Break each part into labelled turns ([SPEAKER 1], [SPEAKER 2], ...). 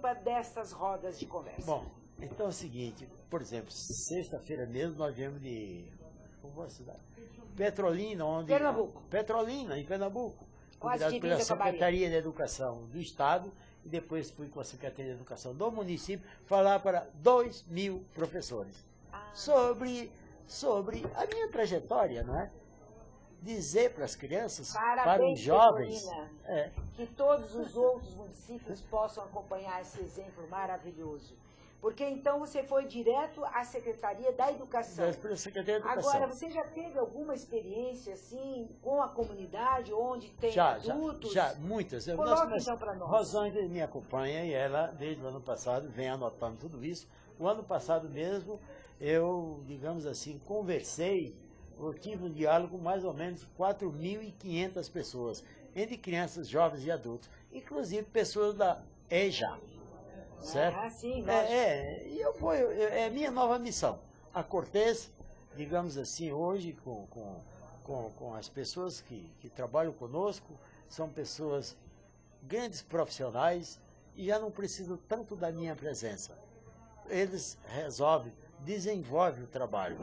[SPEAKER 1] participa dessas rodas de conversa?
[SPEAKER 2] Bom, então é o seguinte, por exemplo, sexta-feira mesmo nós viemos de... Como é a cidade? Petrolina, onde...
[SPEAKER 1] Pernambuco.
[SPEAKER 2] Petrolina, em Pernambuco.
[SPEAKER 1] Quase
[SPEAKER 2] Convidado pela
[SPEAKER 1] divisa com a Bahia.
[SPEAKER 2] Secretaria de Educação do Estado e depois fui com a Secretaria de Educação do município falar para 2.000 professores sobre a minha trajetória, não é? Dizer para as crianças, para os jovens...
[SPEAKER 1] Petrolina, que todos os outros municípios possam acompanhar esse exemplo maravilhoso. Porque então você foi direto à Secretaria da Educação.
[SPEAKER 2] Pela Secretaria da Educação.
[SPEAKER 1] Agora, você já teve alguma experiência assim com a comunidade, onde tem adultos?
[SPEAKER 2] Já, muitas.
[SPEAKER 1] Coloque então para nós.
[SPEAKER 2] Rosângela me acompanha e ela, desde o ano passado, vem anotando tudo isso. O ano passado mesmo, eu, digamos assim, eu tive um diálogo com mais ou menos 4.500 pessoas, entre crianças, jovens e adultos, inclusive pessoas da EJA. Certo?
[SPEAKER 1] Ah, sim,
[SPEAKER 2] e é minha nova missão. A Cortês, digamos assim, hoje, com as pessoas que trabalham conosco, são pessoas grandes profissionais e já não precisam tanto da minha presença. Eles desenvolvem o trabalho.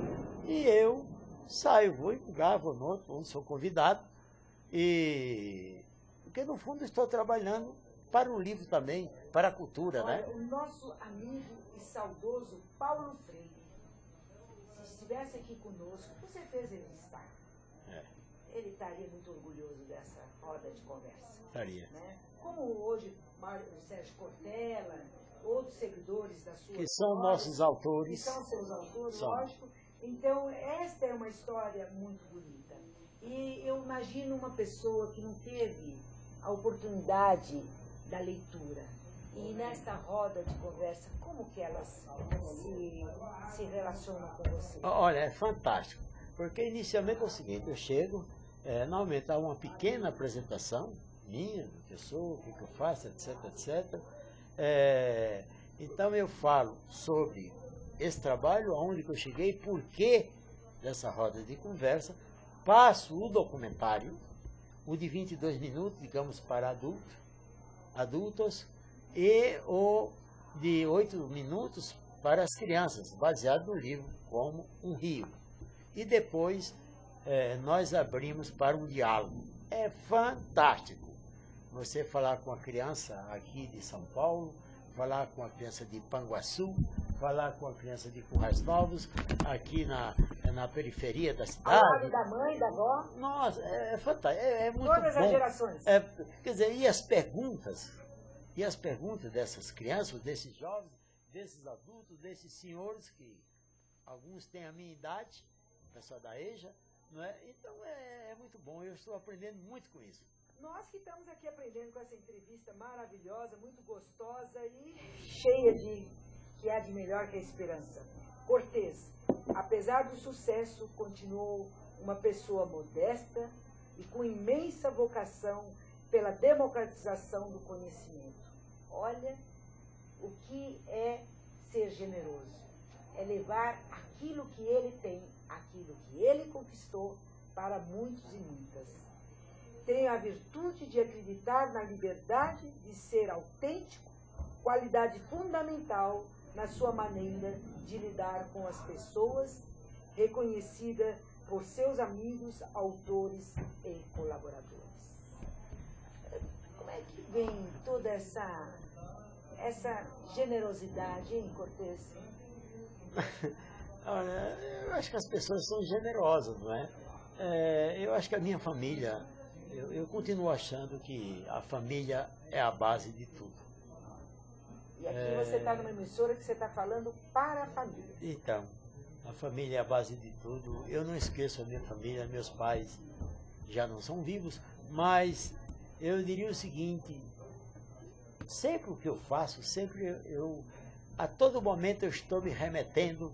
[SPEAKER 2] E eu saio, vou em um lugar, vou no outro, onde sou convidado, porque no fundo estou trabalhando para o livro também, para a cultura,
[SPEAKER 1] olha,
[SPEAKER 2] né?
[SPEAKER 1] O nosso amigo e saudoso Paulo Freire, se estivesse aqui conosco, com certeza ele está. Ele estaria muito orgulhoso dessa roda de conversa.
[SPEAKER 2] Estaria.
[SPEAKER 1] Né? Como hoje o Sérgio Cortella, outros seguidores da sua
[SPEAKER 2] que são
[SPEAKER 1] história,
[SPEAKER 2] nossos autores.
[SPEAKER 1] Que são seus autores,
[SPEAKER 2] são.
[SPEAKER 1] Lógico. Então, esta é uma história muito bonita. E eu imagino uma pessoa que não teve a oportunidade da leitura. E nesta roda de conversa, como que elas se relacionam com você?
[SPEAKER 2] Olha, é fantástico. Porque inicialmente é o seguinte, eu chego, normalmente há uma pequena apresentação minha, do que eu sou, o que eu faço, etc, etc. Então eu falo sobre esse trabalho, aonde que eu cheguei, por que dessa roda de conversa, passo o documentário, o de 22 minutos, digamos, para adultos, e o de 8 minutos para as crianças, baseado no livro Como um Rio. E depois nós abrimos para um diálogo. É fantástico você falar com a criança aqui de São Paulo, falar com a criança de Panguaçu, falar com a criança de Currais Novos, aqui na periferia da cidade.
[SPEAKER 1] Ao lado da mãe, da avó.
[SPEAKER 2] Nossa, é fantástico, é muito
[SPEAKER 1] Todas
[SPEAKER 2] bom.
[SPEAKER 1] as gerações.
[SPEAKER 2] Quer dizer, e as perguntas dessas crianças, desses jovens, desses adultos, desses senhores, que alguns têm a minha idade, pessoal da EJA, não é? Então é muito bom, eu estou aprendendo muito com isso.
[SPEAKER 1] Nós que estamos aqui aprendendo com essa entrevista maravilhosa, muito gostosa e cheia de que há de melhor que a esperança. Cortês, apesar do sucesso, continuou uma pessoa modesta e com imensa vocação pela democratização do conhecimento. Olha o que é ser generoso. É levar aquilo que ele tem, aquilo que ele conquistou para muitos e muitas. Tem a virtude de acreditar na liberdade de ser autêntico, qualidade fundamental na sua maneira de lidar com as pessoas, reconhecida por seus amigos, autores e colaboradores. Como é que vem toda essa generosidade, hein, Cortês?
[SPEAKER 2] Olha, eu acho que as pessoas são generosas, não é? Eu acho que a minha família, eu continuo achando que a família é a base de tudo.
[SPEAKER 1] E aqui você está numa emissora que você está falando para a família.
[SPEAKER 2] Então, a família é a base de tudo. Eu não esqueço a minha família, meus pais já não são vivos, mas eu diria o seguinte, sempre o que eu faço, a todo momento eu estou me remetendo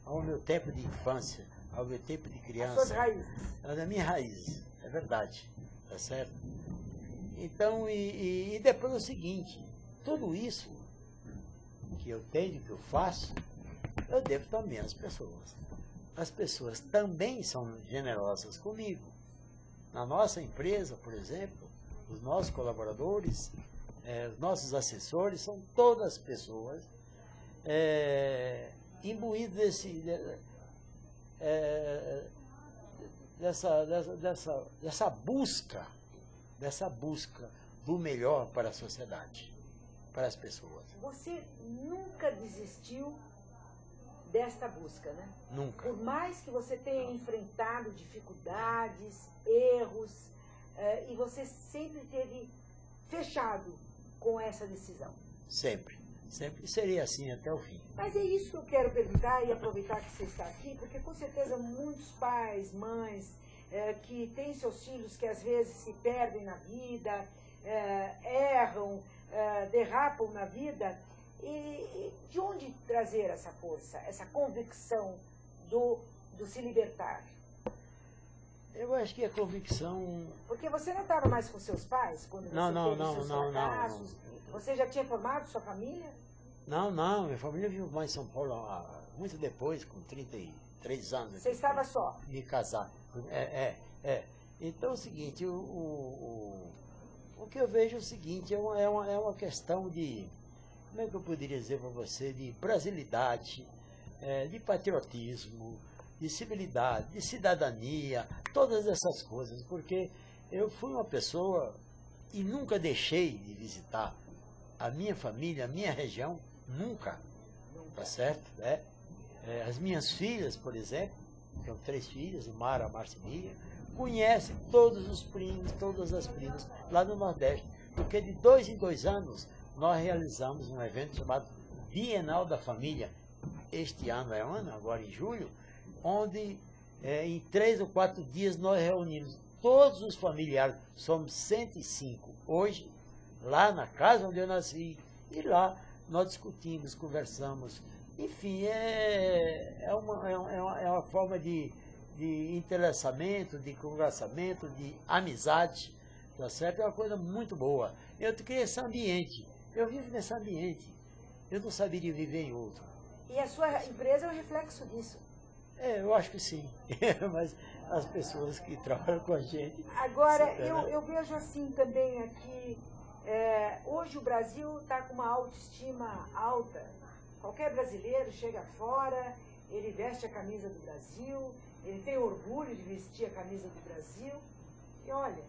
[SPEAKER 2] ao meu tempo de infância, ao meu tempo de criança.
[SPEAKER 1] As suas raízes.
[SPEAKER 2] Das minhas raízes, é verdade, tá certo? Então, e depois é o seguinte, tudo isso que eu tenho, que eu faço, eu devo também às pessoas. As pessoas também são generosas comigo. Na nossa empresa, por exemplo, os nossos colaboradores, os nossos assessores são todas pessoas imbuídas dessa busca do melhor para a sociedade, para as pessoas.
[SPEAKER 1] Você nunca desistiu desta busca, né?
[SPEAKER 2] Nunca.
[SPEAKER 1] Por mais que você tenha enfrentado dificuldades, erros, e você sempre teve fechado com essa decisão.
[SPEAKER 2] Sempre. Sempre seria assim até o fim.
[SPEAKER 1] Mas é isso que eu quero perguntar e aproveitar que você está aqui, porque com certeza muitos pais, mães, que têm seus filhos que às vezes se perdem na vida, erram, derrapam na vida, e de onde trazer essa força, essa convicção do se libertar?
[SPEAKER 2] Eu acho que a convicção...
[SPEAKER 1] Porque você não estava mais com seus pais quando você teve seus fracassos? Você já tinha formado sua família?
[SPEAKER 2] Não, minha família veio mais em São Paulo muito depois, com 33 anos.
[SPEAKER 1] Você estava só?
[SPEAKER 2] Me casar. Então é o seguinte, o que eu vejo é o seguinte, é uma questão de, como é que eu poderia dizer para você, de brasilidade, de patriotismo, de civilidade, de cidadania, todas essas coisas, porque eu fui uma pessoa e nunca deixei de visitar a minha família, a minha região, nunca, tá certo? As minhas filhas, por exemplo, tenho 3 filhas, Mara, Marcilia, conhecem todos os primos, todas as primas lá no Nordeste, porque de 2 em 2 anos nós realizamos um evento chamado Bienal da Família. Este ano agora em julho, onde em 3 ou 4 dias nós reunimos todos os familiares, somos 105 hoje, lá na casa onde eu nasci, e lá nós discutimos, conversamos, enfim, é uma forma de interessamento, de conversamento, de amizade, tá certo? É uma coisa muito boa. Eu criei esse ambiente, eu vivo nesse ambiente, eu não saberia viver em outro.
[SPEAKER 1] E a sua empresa é um reflexo disso?
[SPEAKER 2] Eu acho que sim, mas as pessoas que trabalham com a gente...
[SPEAKER 1] Agora, eu vejo assim também aqui, hoje o Brasil está com uma autoestima alta. Qualquer brasileiro chega fora, ele veste a camisa do Brasil, ele tem orgulho de vestir a camisa do Brasil. E olha,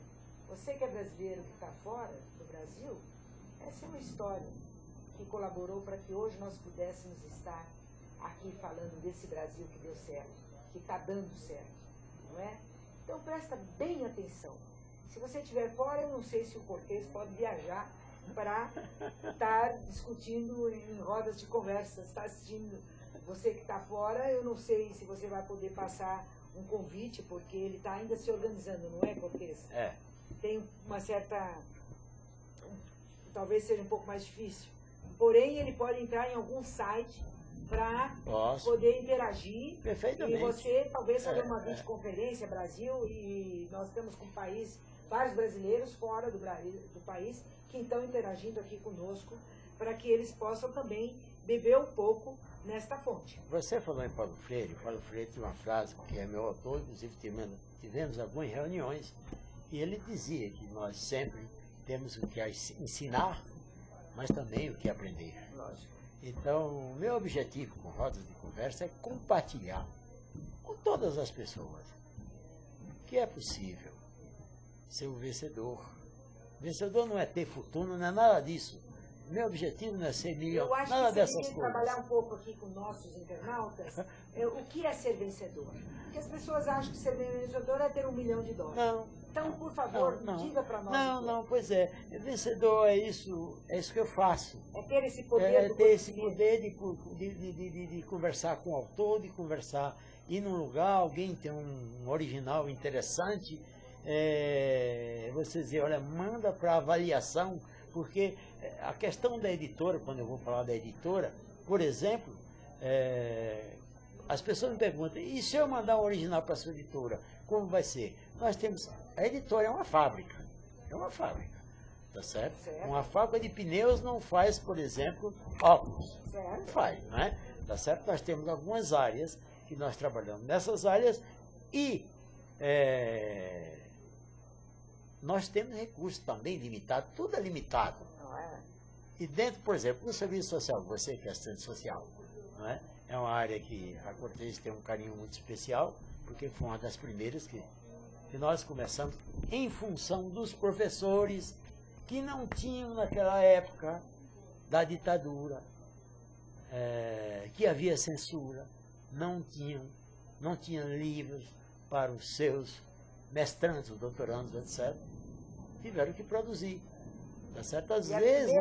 [SPEAKER 1] você que é brasileiro que está fora do Brasil, essa é uma história que colaborou para que hoje nós pudéssemos estar aqui falando desse Brasil que deu certo, que está dando certo, não é? Então presta bem atenção. Se você estiver fora, eu não sei se o Cortez pode viajar para estar discutindo em rodas de conversa, está assistindo. Você que está fora, eu não sei se você vai poder passar um convite, porque ele está ainda se organizando, não é, Cortez? Tem uma certa... talvez seja um pouco mais difícil. Porém, ele pode entrar em algum site para poder interagir.
[SPEAKER 2] Perfeitamente.
[SPEAKER 1] E você talvez fazer uma videoconferência Brasil, e nós estamos com vários brasileiros fora do país que estão interagindo aqui conosco, para que eles possam também beber um pouco nesta fonte.
[SPEAKER 2] Você falou em Paulo Freire. Paulo Freire tem uma frase que é meu autor, inclusive tivemos algumas reuniões, e ele dizia que nós sempre temos o que ensinar, mas também o que aprender.
[SPEAKER 1] Lógico.
[SPEAKER 2] Então, o meu objetivo com Rodas de Conversa é compartilhar com todas as pessoas que é possível ser um vencedor. Vencedor não é ter fortuna, não é nada disso. Meu objetivo não é ser milionário, nada dessas coisas.
[SPEAKER 1] Eu acho que você trabalhar um pouco aqui com nossos internautas, o que é ser vencedor? Porque as pessoas acham que ser vencedor é ter $1 milhão.
[SPEAKER 2] Não.
[SPEAKER 1] Então, por favor, diga para nós.
[SPEAKER 2] Não, pois é. Vencedor é isso que eu faço.
[SPEAKER 1] É ter esse poder.
[SPEAKER 2] É ter esse poder de conversar com o autor, de conversar, ir num lugar, alguém tem um original interessante, você dizer, olha, manda para avaliação, porque a questão da editora, quando eu vou falar da editora, por exemplo, as pessoas me perguntam, e se eu mandar um original para a sua editora, como vai ser? Nós temos... A editora é uma fábrica, tá certo? Uma fábrica de pneus não faz, por exemplo, óculos. Não faz, não é? Tá certo? Nós temos algumas áreas que nós trabalhamos nessas áreas e nós temos recursos também limitados, tudo é limitado.
[SPEAKER 1] não é?
[SPEAKER 2] E dentro, por exemplo, do serviço social, você que é assistente social, não é? É uma área que a Cortês tem um carinho muito especial, porque foi uma das primeiras que nós começamos em função dos professores que não tinham naquela época da ditadura, que havia censura, não tinham livros para os seus mestrandos, doutorandos, etc. Tiveram que produzir. Tá certo? Às vezes,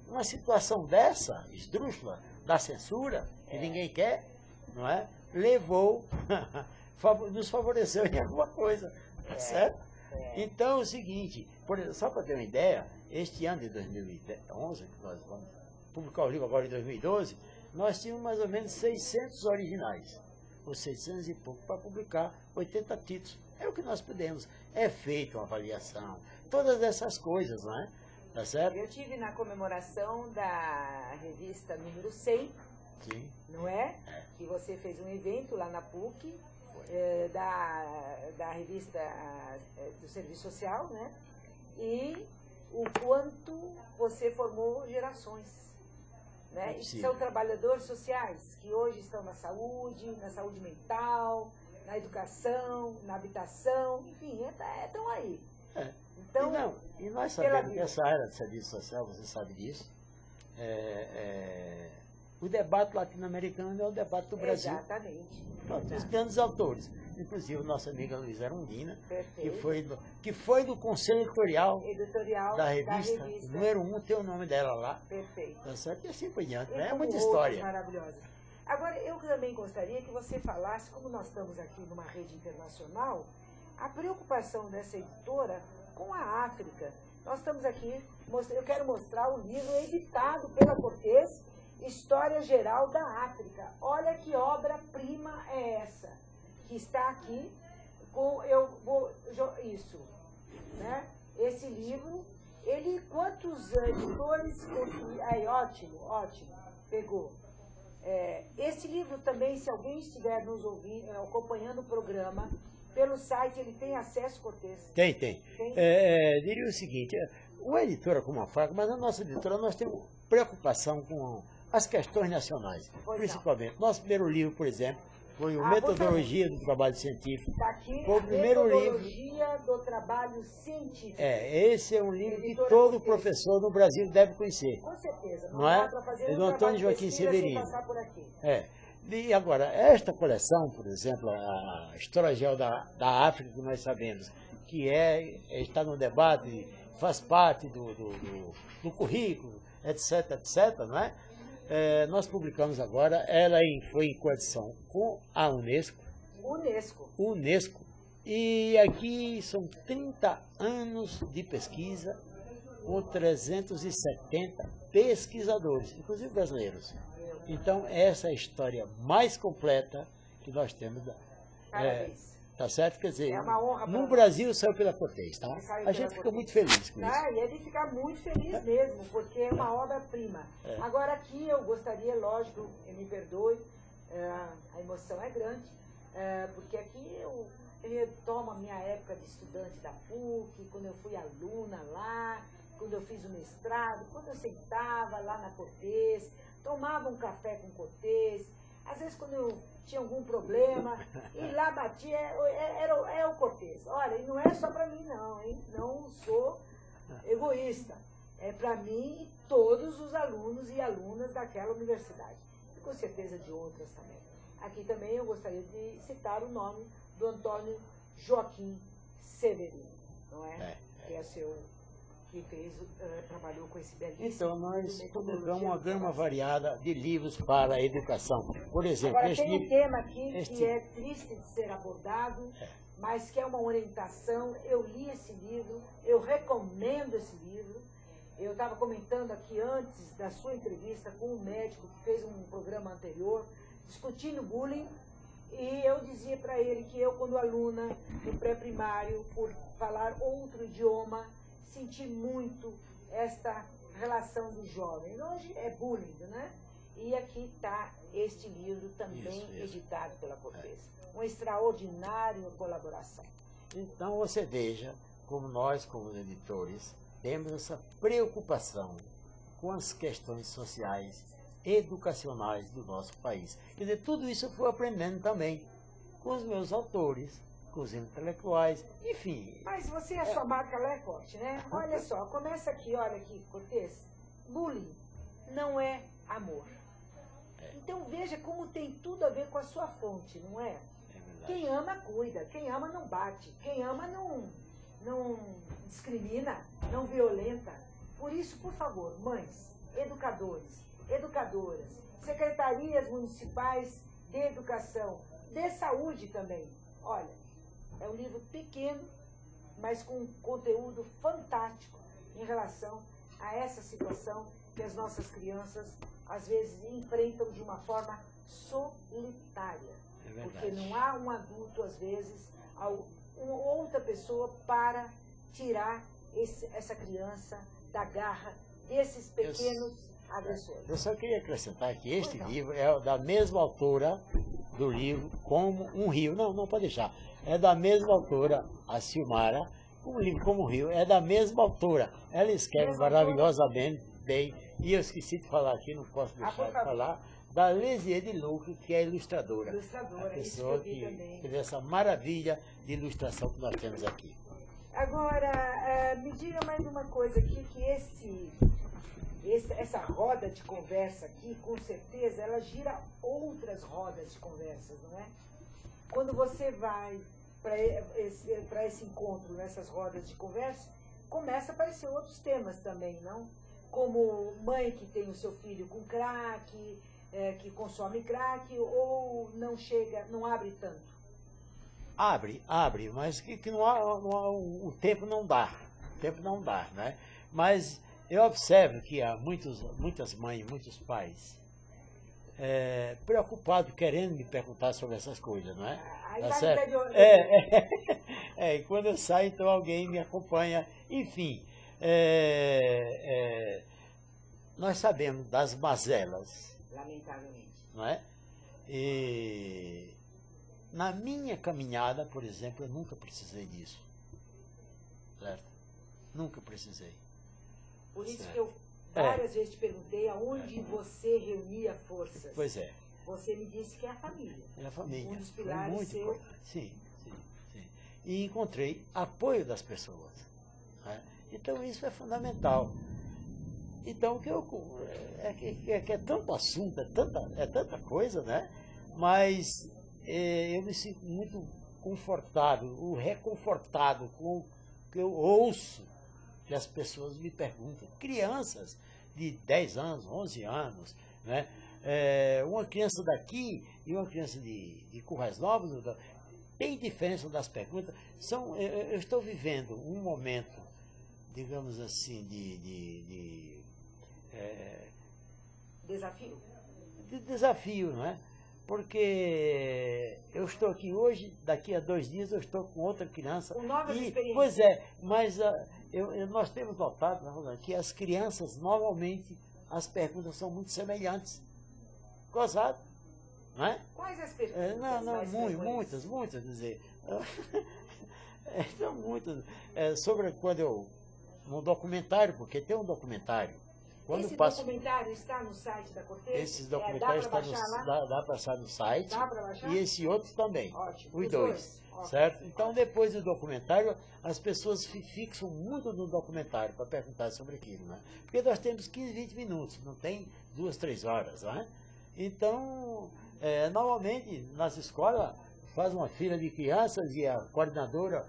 [SPEAKER 2] uma situação dessa, esdrúxula, da censura, que ninguém quer, não é? Levou, nos favoreceu em alguma coisa, tá certo? Então, é o seguinte, só para ter uma ideia, este ano de 2011, que nós vamos publicar o livro agora em 2012, nós tínhamos mais ou menos 600 originais, ou 600 e pouco, para publicar 80 títulos. É o que nós podemos. É feita uma avaliação, todas essas coisas, não é? Tá certo?
[SPEAKER 1] Eu tive na comemoração da revista número 100,
[SPEAKER 2] sim,
[SPEAKER 1] não é? Que você fez um evento lá na PUC, da revista do Serviço Social, né? E o quanto você formou gerações, né? E são trabalhadores sociais que hoje estão na saúde mental, na educação, na habitação, enfim, estão aí. Então,
[SPEAKER 2] e nós sabemos que essa área de serviço social, você sabe disso, o debate latino-americano é o debate do Brasil.
[SPEAKER 1] Exatamente.
[SPEAKER 2] Os grandes autores, inclusive a nossa amiga Luísa Arundina, que foi do conselho editorial da revista, número 1, tem o nome dela lá.
[SPEAKER 1] Perfeito.
[SPEAKER 2] Tá certo? E assim por diante, né? É muita história.
[SPEAKER 1] Maravilhosa. Agora, eu também gostaria que você falasse, como nós estamos aqui numa rede internacional, a preocupação dessa editora com a África. Nós estamos aqui, eu quero mostrar o livro editado pela Cortês, História Geral da África. Olha que obra-prima é essa, que está aqui, isso, né? Esse livro, quantos editores, aí, ótimo, pegou. Esse livro também, se alguém estiver nos ouvindo, acompanhando o programa, pelo site, ele tem acesso, Cortês?
[SPEAKER 2] Tem. Diria o seguinte, uma editora como a FAC, mas a nossa editora, nós temos preocupação com as questões nacionais, principalmente. Nosso primeiro livro, por exemplo, foi o Metodologia do Trabalho Científico.
[SPEAKER 1] Está aqui,
[SPEAKER 2] foi o primeiro
[SPEAKER 1] Metodologia do Trabalho Científico.
[SPEAKER 2] Esse é um livro que todo professor no Brasil deve conhecer.
[SPEAKER 1] Com certeza.
[SPEAKER 2] Não é? É do Antônio Joaquim Severino. E agora, esta coleção, por exemplo, a História Geral da África, que nós sabemos, que está no debate, faz parte do currículo, etc., não é? Nós publicamos agora, ela foi em coedição com a Unesco. E aqui são 30 anos de pesquisa com 370 pesquisadores, inclusive brasileiros. Então, essa é a história mais completa que nós temos. Tá certo? Quer dizer, no Brasil saiu pela Cortês, tá? A gente fica muito feliz com isso.
[SPEAKER 1] E é de ficar muito feliz mesmo, porque é uma obra-prima. Agora aqui eu gostaria, lógico, me perdoe, a emoção é grande, porque aqui eu retomo a minha época de estudante da PUC, quando eu fui aluna lá, quando eu fiz o mestrado, quando eu sentava lá na Cortês, tomava um café com Cortês, às vezes quando eu tinha algum problema, e lá batia, é o Cortês. Olha, e não é só para mim não, hein? Não sou egoísta. É para mim e todos os alunos e alunas daquela universidade. E com certeza de outras também. Aqui também eu gostaria de citar o nome do Antônio Joaquim Severino, não é? Que é que trabalhou com esse belíssimo...
[SPEAKER 2] Então, nós publicamos uma gama variada de livros para a educação. Por exemplo,
[SPEAKER 1] agora, tem um tema aqui que é triste de ser abordado, mas que é uma orientação. Eu li esse livro, eu recomendo esse livro. Eu estava comentando aqui antes da sua entrevista com um médico que fez um programa anterior, discutindo bullying, e eu dizia para ele que eu, quando aluna no pré-primário, por falar outro idioma, senti muito esta relação do jovem. Hoje é bullying, né? E aqui está este livro também editado pela Cortês. Uma extraordinária colaboração.
[SPEAKER 2] Então você veja como nós, como editores, temos essa preocupação com as questões sociais, educacionais do nosso país. Quer dizer, tudo isso eu fui aprendendo também com os meus autores, com os intelectuais, enfim.
[SPEAKER 1] Mas você, a sua marca lá é forte, né? Olha só, começa aqui, olha aqui, Cortês. Bullying não é amor. Então veja como tem tudo a ver com a sua fonte, não é? Quem ama, cuida. Quem ama, não bate. Quem ama, não discrimina, não violenta. Por isso, por favor, mães, educadores, educadoras, secretarias municipais de educação, de saúde também. Olha, é um livro pequeno, mas com conteúdo fantástico em relação a essa situação que as nossas crianças, às vezes, enfrentam de uma forma solitária. Porque não há um adulto, às vezes, uma outra pessoa para tirar essa criança da garra desses pequenos agressores.
[SPEAKER 2] Eu só queria acrescentar que este livro é da mesma autora do livro Como um Rio. Não pode deixar. É da mesma autora, a Silmara. O livro Como um Rio é da mesma autora. Ela escreve maravilhosamente bem. E eu esqueci de falar aqui, não posso deixar de falar, da Lesiede Luque, que é a ilustradora.
[SPEAKER 1] Ilustradora,
[SPEAKER 2] a pessoa que fez essa maravilha de ilustração que nós temos aqui.
[SPEAKER 1] Agora, me diga mais uma coisa aqui, que essa roda de conversa aqui, com certeza, ela gira outras rodas de conversas, não é? Quando você vai para esse encontro, nessas rodas de conversa, começa a aparecer outros temas também, não? Como mãe que tem o seu filho com crack, que consome crack, ou não abre tanto?
[SPEAKER 2] Abre, mas que o tempo não dá. O tempo não dá, né? Mas eu observo que há muitas mães, muitos pais preocupados, querendo me perguntar sobre essas coisas, não é?
[SPEAKER 1] Tá certo?
[SPEAKER 2] E quando eu saio, então alguém me acompanha. Enfim, nós sabemos das mazelas.
[SPEAKER 1] Lamentavelmente.
[SPEAKER 2] Não é? E na minha caminhada, por exemplo, eu nunca precisei disso. Certo? Nunca precisei.
[SPEAKER 1] Por isso que eu várias vezes te perguntei aonde você reunia forças.
[SPEAKER 2] Pois é.
[SPEAKER 1] Você me disse que é a família.
[SPEAKER 2] É a família.
[SPEAKER 1] Um dos pilares
[SPEAKER 2] muito
[SPEAKER 1] seu.
[SPEAKER 2] Sim. E encontrei apoio das pessoas. Né? Então isso é fundamental. Então é tanto assunto, é tanta coisa, né? Mas eu me sinto muito confortável, reconfortado com o que eu ouço que as pessoas me perguntam. Crianças de 10 anos, 11 anos, né? Uma criança daqui e uma criança de Currais Novos, tem diferença das perguntas. Eu estou vivendo um momento, digamos assim,
[SPEAKER 1] desafio?
[SPEAKER 2] De desafio, não é? Porque eu estou aqui hoje, daqui a 2 dias eu estou com outra criança.
[SPEAKER 1] Com novas experiências.
[SPEAKER 2] Pois é, mas nós temos notado, né, que as crianças, normalmente, as perguntas são muito semelhantes. Gozado, não é?
[SPEAKER 1] Quais as perguntas?
[SPEAKER 2] Muitas, quer dizer. São muitas. Sobre quando no documentário, porque tem um documentário.
[SPEAKER 1] Esse documentário está no site da Cortês?
[SPEAKER 2] Esses documentários dá para achar no site.
[SPEAKER 1] Dá para baixar?
[SPEAKER 2] E esse outro também.
[SPEAKER 1] Ótimo.
[SPEAKER 2] Os dois. Certo? Então, depois do documentário, as pessoas fixam muito no documentário para perguntar sobre aquilo, né? Porque nós temos 15, 20 minutos, não tem 2, 3 horas, né? Então, normalmente, nas escolas, faz uma fila de crianças e a coordenadora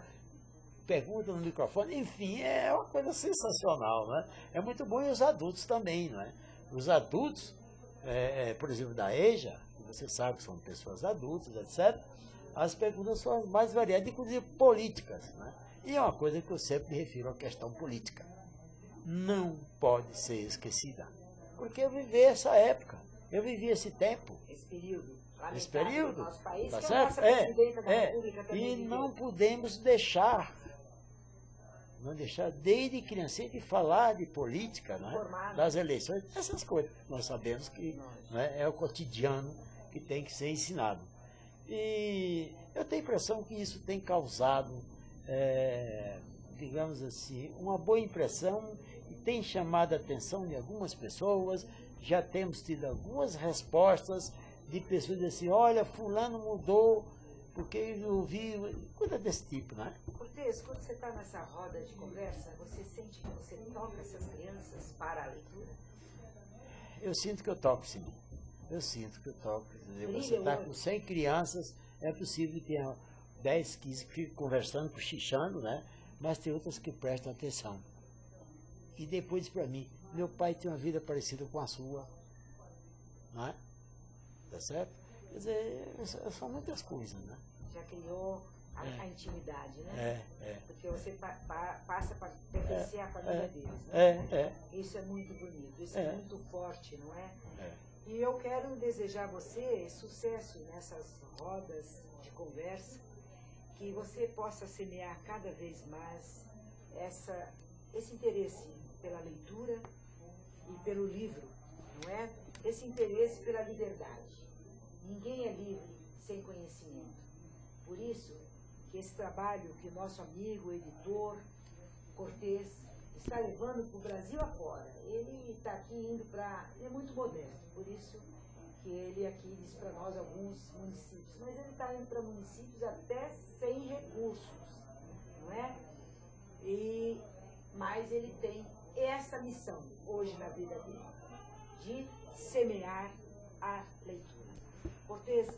[SPEAKER 2] pergunta no microfone, enfim, é uma coisa sensacional, né? É muito bom, e os adultos também, não é? Os adultos, por exemplo, da EJA, que você sabe que são pessoas adultas, etc., as perguntas são as mais variadas, inclusive políticas, né? E é uma coisa que eu sempre me refiro à questão política. Não pode ser esquecida. Porque eu vivi essa época, eu vivi esse tempo.
[SPEAKER 1] Esse período.
[SPEAKER 2] No
[SPEAKER 1] nosso país,
[SPEAKER 2] tá
[SPEAKER 1] que
[SPEAKER 2] certo?
[SPEAKER 1] a nossa presidenta da República também
[SPEAKER 2] E
[SPEAKER 1] viveu.
[SPEAKER 2] não podemos deixar desde criança de falar de política, né? Das eleições, essas coisas. Nós sabemos que é o cotidiano que tem que ser ensinado. E eu tenho a impressão que isso tem causado digamos assim, uma boa impressão e tem chamado a atenção de algumas pessoas. Já temos tido algumas respostas de pessoas assim, olha, fulano mudou, porque eu vi, coisa desse tipo, né?
[SPEAKER 1] Cortez, quando você está nessa roda de conversa, você sente que você toca essas crianças para a leitura?
[SPEAKER 2] Eu sinto que eu toco, sim. Eu sinto que eu toco. Quer dizer,
[SPEAKER 1] Brilha
[SPEAKER 2] você está
[SPEAKER 1] o
[SPEAKER 2] com 100 crianças, é possível que tenha 10, 15 que fiquem conversando, cochichando, né? Mas tem outras que prestam atenção. E depois para mim, meu pai tem uma vida parecida com a sua, não é? Tá certo? Quer dizer, são muitas coisas, né?
[SPEAKER 1] Já criou a intimidade, né? Porque você passa para pertencer à família deles, né? Isso é muito bonito, isso é muito forte, não é? E eu quero desejar a você sucesso nessas rodas de conversa, que você possa semear cada vez mais esse interesse pela leitura e pelo livro, não é? Esse interesse pela liberdade. Ninguém é livre sem conhecimento. Por isso que esse trabalho que o nosso amigo, editor Cortez, está levando para o Brasil afora, ele está aqui indo para... Ele é muito modesto, por isso que ele aqui diz para nós alguns municípios, mas ele está indo para municípios até sem recursos, não é? Mas ele tem essa missão hoje na vida dele, de semear a leitura. Cortez,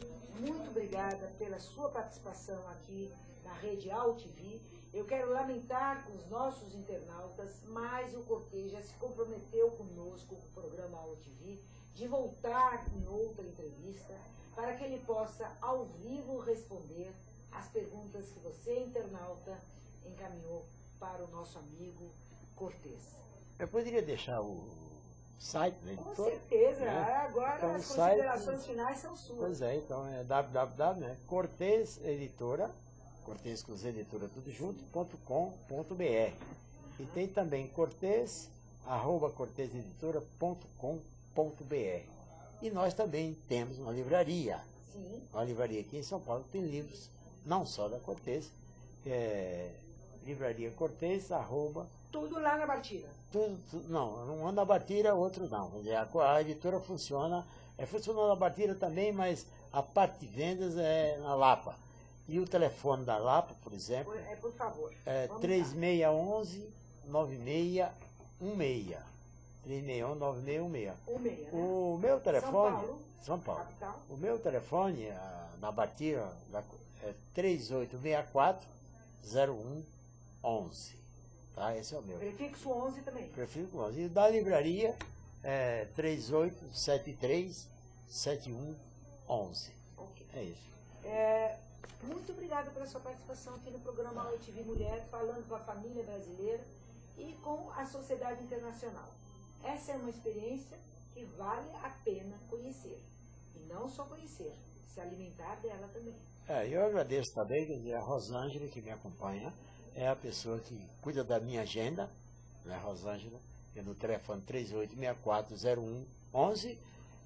[SPEAKER 1] muito obrigada pela sua participação aqui na Rede AltV. Eu quero lamentar com os nossos internautas, mas o Cortez já se comprometeu conosco, com o programa AltV, de voltar em outra entrevista, para que ele possa, ao vivo, responder as perguntas que você, internauta, encaminhou para o nosso amigo Cortez.
[SPEAKER 2] Eu poderia deixar o site, né?
[SPEAKER 1] Com certeza,
[SPEAKER 2] né?
[SPEAKER 1] Agora
[SPEAKER 2] Então,
[SPEAKER 1] as considerações finais são suas.
[SPEAKER 2] Pois é, então é www, né? Cortez Editora, Cortez com editora tudo junto, .com.br. E tem também cortez@cortezeditora.com.br. E nós também temos uma livraria.
[SPEAKER 1] Sim.
[SPEAKER 2] Uma livraria aqui em São Paulo que tem livros, não só da Cortez, livraria Cortez,
[SPEAKER 1] Tudo lá na Bartira.
[SPEAKER 2] Não, um na Bartira, outro não. A editora funciona na Bartira também, mas a parte de vendas é na Lapa. E o telefone da Lapa, por exemplo,
[SPEAKER 1] por favor.
[SPEAKER 2] É 3611-9616. 3611-9616.
[SPEAKER 1] Né?
[SPEAKER 2] O meu telefone,
[SPEAKER 1] São Paulo. Capital.
[SPEAKER 2] O meu telefone na Bartira é 3864-0111. Tá? Esse é o meu.
[SPEAKER 1] Prefixo 11 também.
[SPEAKER 2] Prefixo 11. E da livraria é 3873-7111.
[SPEAKER 1] Okay.
[SPEAKER 2] É isso.
[SPEAKER 1] Muito obrigada pela sua participação aqui no programa AltV Mulher, falando com a família brasileira e com a sociedade internacional. Essa é uma experiência que vale a pena conhecer. E não só conhecer, se alimentar dela também.
[SPEAKER 2] Eu agradeço também, quer dizer, a Rosângela, que me acompanha, é a pessoa que cuida da minha agenda, né, Rosângela, é no telefone 3864-0111,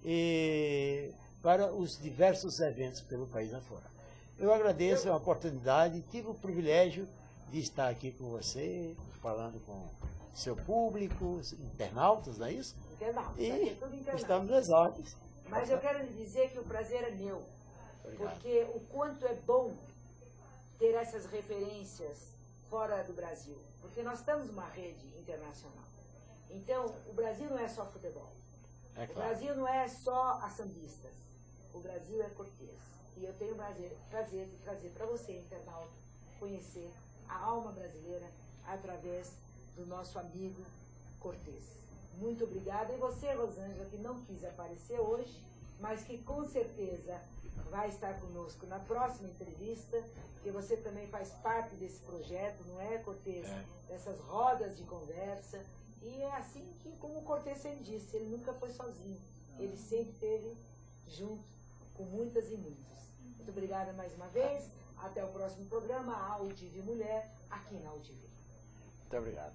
[SPEAKER 2] e para os diversos eventos pelo país afora. Eu agradeço a oportunidade, tive o privilégio de estar aqui com você, falando com seu público, internautas, não é isso?
[SPEAKER 1] Internautas,
[SPEAKER 2] e
[SPEAKER 1] tudo internautas.
[SPEAKER 2] Estamos exaustos.
[SPEAKER 1] Mas eu quero lhe dizer que o prazer é meu,
[SPEAKER 2] Obrigado.
[SPEAKER 1] Porque o quanto é bom ter essas referências fora do Brasil, porque nós estamos numa rede internacional. Então, o Brasil não é só futebol.
[SPEAKER 2] Claro.
[SPEAKER 1] O Brasil não é só as sambistas. O Brasil é Cortez. E eu tenho o prazer de trazer para você, internauta, conhecer a alma brasileira através do nosso amigo Cortez. Muito obrigada. E você, Rosângela, que não quis aparecer hoje, mas que com certeza vai estar conosco na próxima entrevista, que você também faz parte desse projeto, não é, Cortez? Dessas rodas de conversa. E é assim que, como o Cortez sempre disse, ele nunca foi sozinho. Ele sempre esteve junto com muitas e muitos. Muito obrigada mais uma vez. Até o próximo programa, AltV Mulher, aqui na AltV.
[SPEAKER 2] Muito obrigado.